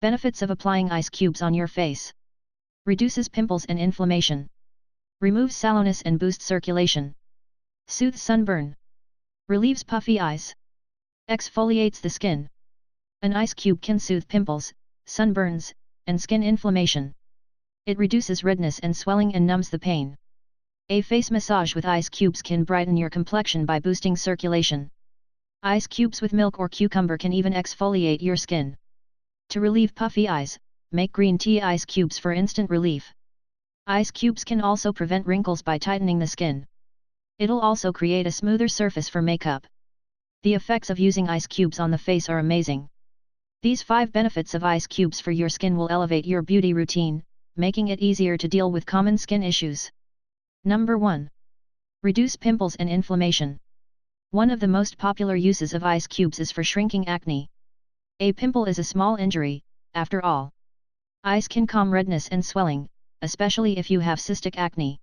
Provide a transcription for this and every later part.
Benefits of applying ice cubes on your face. Reduces pimples and inflammation. Removes sallowness and boosts circulation. Soothes sunburn. Relieves puffy eyes. Exfoliates the skin. An ice cube can soothe pimples, sunburns, and skin inflammation. It reduces redness and swelling and numbs the pain. A face massage with ice cubes can brighten your complexion by boosting circulation. Ice cubes with milk or cucumber can even exfoliate your skin. To relieve puffy eyes, make green tea ice cubes for instant relief. Ice cubes can also prevent wrinkles by tightening the skin. It'll also create a smoother surface for makeup. The effects of using ice cubes on the face are amazing. These 5 benefits of ice cubes for your skin will elevate your beauty routine, making it easier to deal with common skin issues. Number 1. Reduce pimples and inflammation. One of the most popular uses of ice cubes is for shrinking acne. A pimple is a small injury, after all. Ice can calm redness and swelling, especially if you have cystic acne.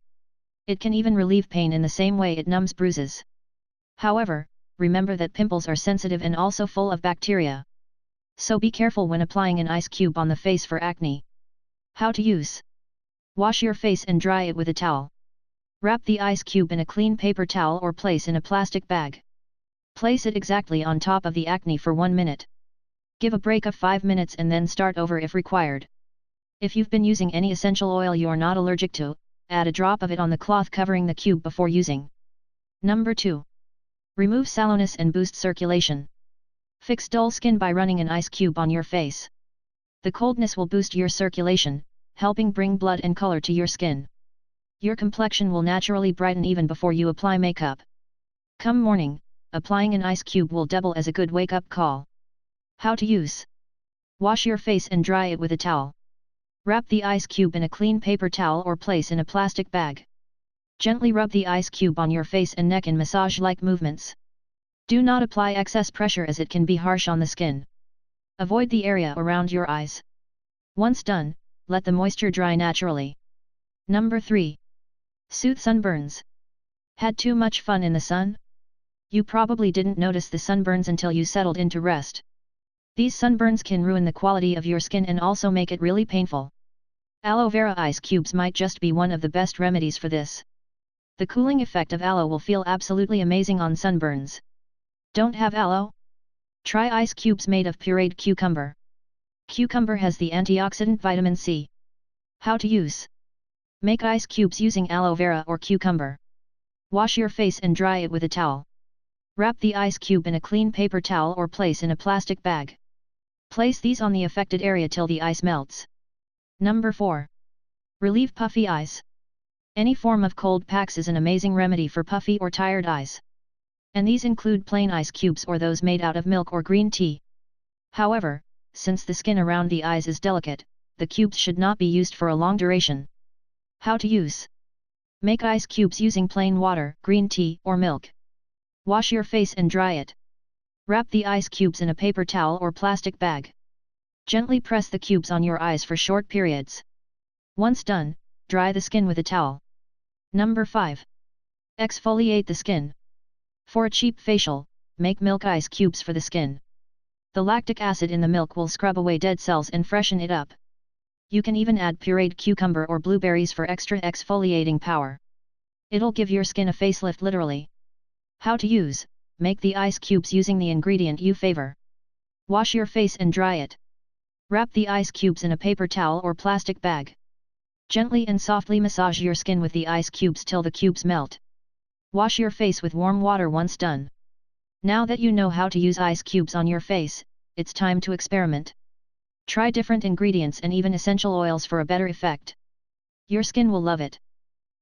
It can even relieve pain in the same way it numbs bruises. However, remember that pimples are sensitive and also full of bacteria. So be careful when applying an ice cube on the face for acne. How to use. Wash your face and dry it with a towel. Wrap the ice cube in a clean paper towel or place in a plastic bag. Place it exactly on top of the acne for 1 minute. Give a break of 5 minutes and then start over if required. If you've been using any essential oil you're not allergic to, add a drop of it on the cloth covering the cube before using. Number 2. Remove sallowness and boost circulation. Fix dull skin by running an ice cube on your face. The coldness will boost your circulation, helping bring blood and color to your skin. Your complexion will naturally brighten even before you apply makeup. Come morning, applying an ice cube will double as a good wake-up call. How to use. Wash your face and dry it with a towel. Wrap the ice cube in a clean paper towel or place in a plastic bag. Gently rub the ice cube on your face and neck in massage-like movements. Do not apply excess pressure as it can be harsh on the skin. Avoid the area around your eyes. Once done, let the moisture dry naturally. Number 3. Soothe sunburns. Had too much fun in the sun? You probably didn't notice the sunburns until you settled into rest. These sunburns can ruin the quality of your skin and also make it really painful. Aloe vera ice cubes might just be one of the best remedies for this. The cooling effect of aloe will feel absolutely amazing on sunburns. Don't have aloe? Try ice cubes made of pureed cucumber. Cucumber has the antioxidant vitamin C. How to use. Make ice cubes using aloe vera or cucumber. Wash your face and dry it with a towel. Wrap the ice cube in a clean paper towel or place in a plastic bag. Place these on the affected area till the ice melts. Number 4. Relieve puffy eyes. Any form of cold packs is an amazing remedy for puffy or tired eyes. And these include plain ice cubes or those made out of milk or green tea. However, since the skin around the eyes is delicate, the cubes should not be used for a long duration. How to use. Make ice cubes using plain water, green tea, or milk. Wash your face and dry it. Wrap the ice cubes in a paper towel or plastic bag. Gently press the cubes on your eyes for short periods. Once done, dry the skin with a towel. Number 5. Exfoliate the skin. For a cheap facial, make milk ice cubes for the skin. The lactic acid in the milk will scrub away dead cells and freshen it up. You can even add pureed cucumber or blueberries for extra exfoliating power. It'll give your skin a facelift literally. How to use. Make the ice cubes using the ingredient you favor. Wash your face and dry it. Wrap the ice cubes in a paper towel or plastic bag. Gently and softly massage your skin with the ice cubes till the cubes melt. Wash your face with warm water once done. Now that you know how to use ice cubes on your face, it's time to experiment. Try different ingredients and even essential oils for a better effect. Your skin will love it.